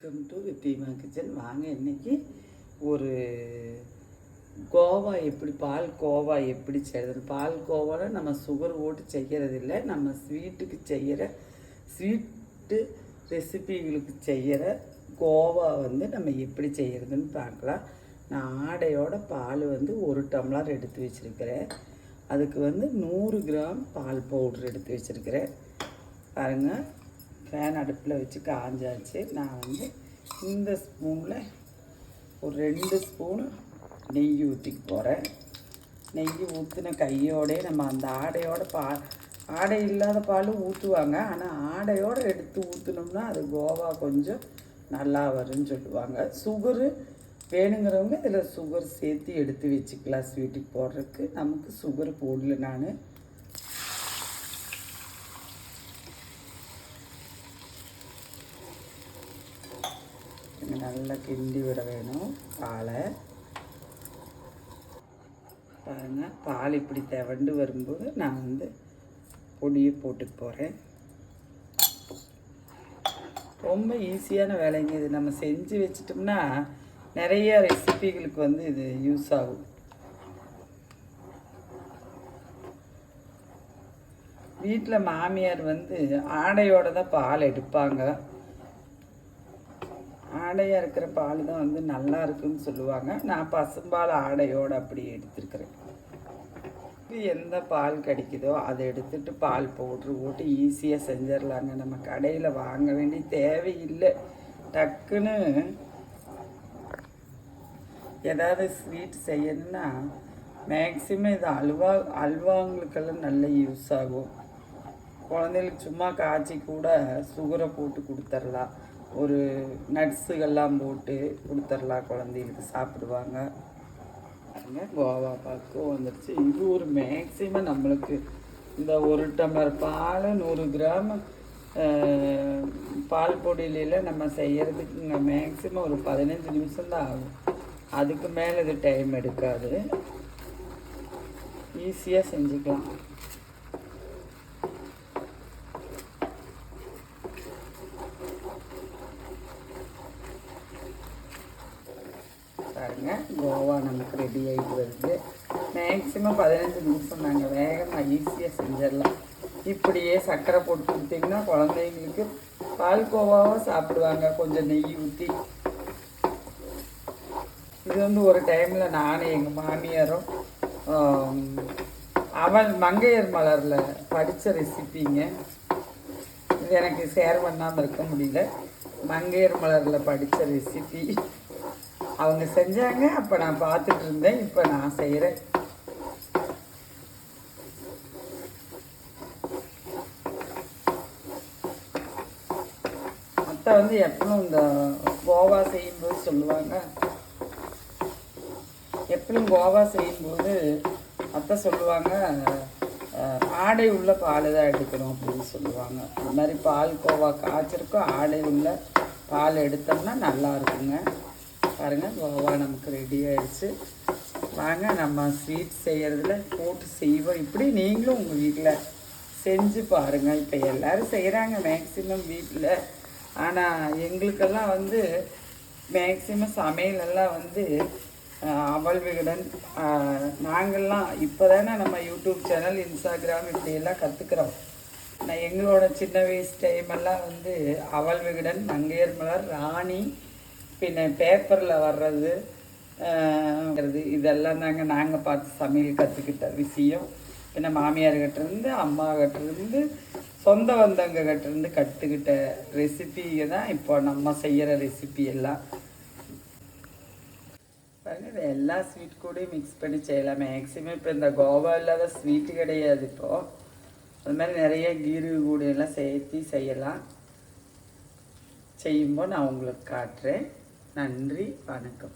Welcome to வித்திமா kitchen. வாங்க இன்றைக்கி ஒரு கோவா எப்படி பால் கோவா எப்படி செய்கிறது. பால் கோவாவில் நம்ம சுகர் போட்டு செய்கிறது இல்லை, நம்ம ஸ்வீட்டுக்கு செய்கிற ஸ்வீட்டு ரெசிபிகளுக்கு செய்கிற கோவா நம்ம எப்படி செய்கிறதுன்னு பார்க்கலாம். நான் ஆடையோட பால் ஒரு டம்ளர் எடுத்து வச்சுருக்கிறேன். அதுக்கு 100 கிராம் பால் பவுட்ரு எடுத்து வச்சுருக்கிறேன். பாருங்கள், ஃபேன் அடுப்பில் வச்சு காஞ்சாச்சு. நான் இந்த ஸ்பூனில் ஒரு 2 ஸ்பூனு நெய் ஊற்றிக்க போகிறேன். நெய் ஊற்றின கையோடே நம்ம அந்த ஆடையோட ஆடை இல்லாத பால் ஊற்றுவாங்க, ஆனால் ஆடையோடு எடுத்து ஊற்றினோம்னா அது கோவா கொஞ்சம் நல்லா வரும்னு சொல்லுவாங்க. சுகரு வேணுங்கிறவங்க இதில் சுகர் சேர்த்து எடுத்து வச்சுக்கலாம். ஸ்வீட்டுக்கு போடுறதுக்கு நமக்கு சுகர் போடல. நான் நல்லா கிண்டி விட வேணும் பாலை. பாருங்கள், பால் இப்படி தவண்டு வரும்போது நான் பொடியை போட்டுட்டு போகிறேன். ரொம்ப ஈஸியான வேலைங்க இது. நம்ம செஞ்சு வச்சிட்டோம்னா நிறைய ரெசிபிகளுக்கு இது யூஸ் ஆகும். வீட்டில் மாமியார் ஆடையோடு தான் பால் எடுப்பாங்க. ஆடையாக இருக்கிற பால் தான் நல்லா இருக்குன்னு சொல்லுவாங்க. நான் பசும்பால் ஆடையோடு அப்படி எடுத்துருக்கிறேன். எந்த பால் கிடைக்குதோ அதை எடுத்துகிட்டு பால் பவுட்ரு போட்டு ஈஸியாக செஞ்சிடலாங்க. நம்ம கடையில் வாங்க வேண்டிய தேவையில்லை. டக்குன்னு ஏதாவது ஸ்வீட் செய்யணுன்னா மேக்ஸிமம் இது அல்வாங்களுக்கெல்லாம் நல்ல யூஸ் ஆகும். குழந்தைகளுக்கு சும்மா காய்ச்சி கூட சுகரை போட்டு கொடுத்துர்லாம், ஒரு நட்ஸுகள்லாம் போட்டு கொடுத்துர்லாம், குழந்தைகளுக்கு சாப்பிடுவாங்க. கோவா பாக்கும் வந்துடுச்சு. இது ஒரு மேக்ஸிமம் நம்மளுக்கு இந்த 1 டம்ளர் பால் 100 கிராம் பால் பொடியில நம்ம செய்கிறதுக்கு மேக்ஸிமம் ஒரு 15 நிமிஷம் தான் ஆகும். அதுக்கு மேலே இது டைம் எடுக்காது, ஈஸியாக செஞ்சுக்கலாம். பாருங்க, கோவா நமக்கு ரெடி ஆகிட்டு வருது. மேக்ஸிமம் 15 நிமிஷம் நாங்கள் வேகமாக ஈஸியாக செஞ்சிடலாம். இப்படியே சர்க்கரை போட்டு கொடுத்தீங்கன்னா குழந்தைங்களுக்கு பால் கோவாவும் சாப்பிடுவாங்க, கொஞ்சம் நெய் ஊற்றி. இது ஒரு டைமில் நானும் எங்கள் மாமியாரும் மங்கையர் மலரில் படித்த ரெசிப்பிங்க. இது எனக்கு ஷேர் பண்ணாமல் இருக்க முடியல. மங்கையர் மலரில் படித்த ரெசிபி அவங்க செஞ்சாங்க, அப்போ நான் பார்த்துட்டு இருந்தேன். இப்போ நான் செய்கிறேன். அத்தை எப்பவும் இந்த கோவா செய்யும்போது சொல்லுவாங்க, எப்பவும் கோவா செய்யும்போது அத்தை சொல்லுவாங்க, ஆடை உள்ள பால் தான் எடுக்கணும் அப்படின்னு சொல்லுவாங்க. இந்த மாதிரி பால் கோவா காய்ச்சிருக்கோம், ஆடை உள்ள பால் எடுத்தோம்னா நல்லா இருக்குங்க. பாருங்கள், கோவா நமக்கு ரெடி ஆகிடுச்சு. வாங்க நம்ம ஸ்வீட் செய்கிறதுல போட்டு செய்வோம். இப்படி நீங்களும் உங்கள் வீட்டில் செஞ்சு பாருங்கள். இப்போ எல்லோரும் செய்கிறாங்க மேக்ஸிமம் வீட்டில். ஆனால் எங்களுக்கெல்லாம் மேக்ஸிமம் சமையலெல்லாம் அவல் விகடன் நாங்கள்லாம் இப்போ தானே நம்ம யூடியூப் சேனல், இன்ஸ்டாகிராம் இப்படியெல்லாம் கற்றுக்குறோம். நான் எங்களோட சின்ன வயசு டைமெல்லாம் அவல் விகடன், மங்கையர் மலர், ராணி, பின்ன பேப்பரில் வர்றது இதெல்லாம் நாங்கள் பார்த்து சமையல் கற்றுக்கிட்ட விஷயம். பின்ன மாமியார்கிட்டேருந்து, அம்மாக்கிட்டேருந்து, சொந்த வந்தவங்ககிட்டேருந்து கற்றுக்கிட்ட ரெசிபியை தான் இப்போ நம்ம செய்கிற ரெசிபி எல்லாம். பாருங்கள், எல்லா ஸ்வீட் கூடயும் மிக்ஸ் பண்ணி செய்யலாம். மேக்ஸிமம் இப்போ இந்த கோவா இல்லாத ஸ்வீட்டு கிடையாது. இப்போது அது மாதிரி நிறைய கீரு கூடையெல்லாம் சேர்த்து செய்யலாம். செய்யும்போது நான் உங்களுக்கு காட்டுறேன். நன்றி, வணக்கம்.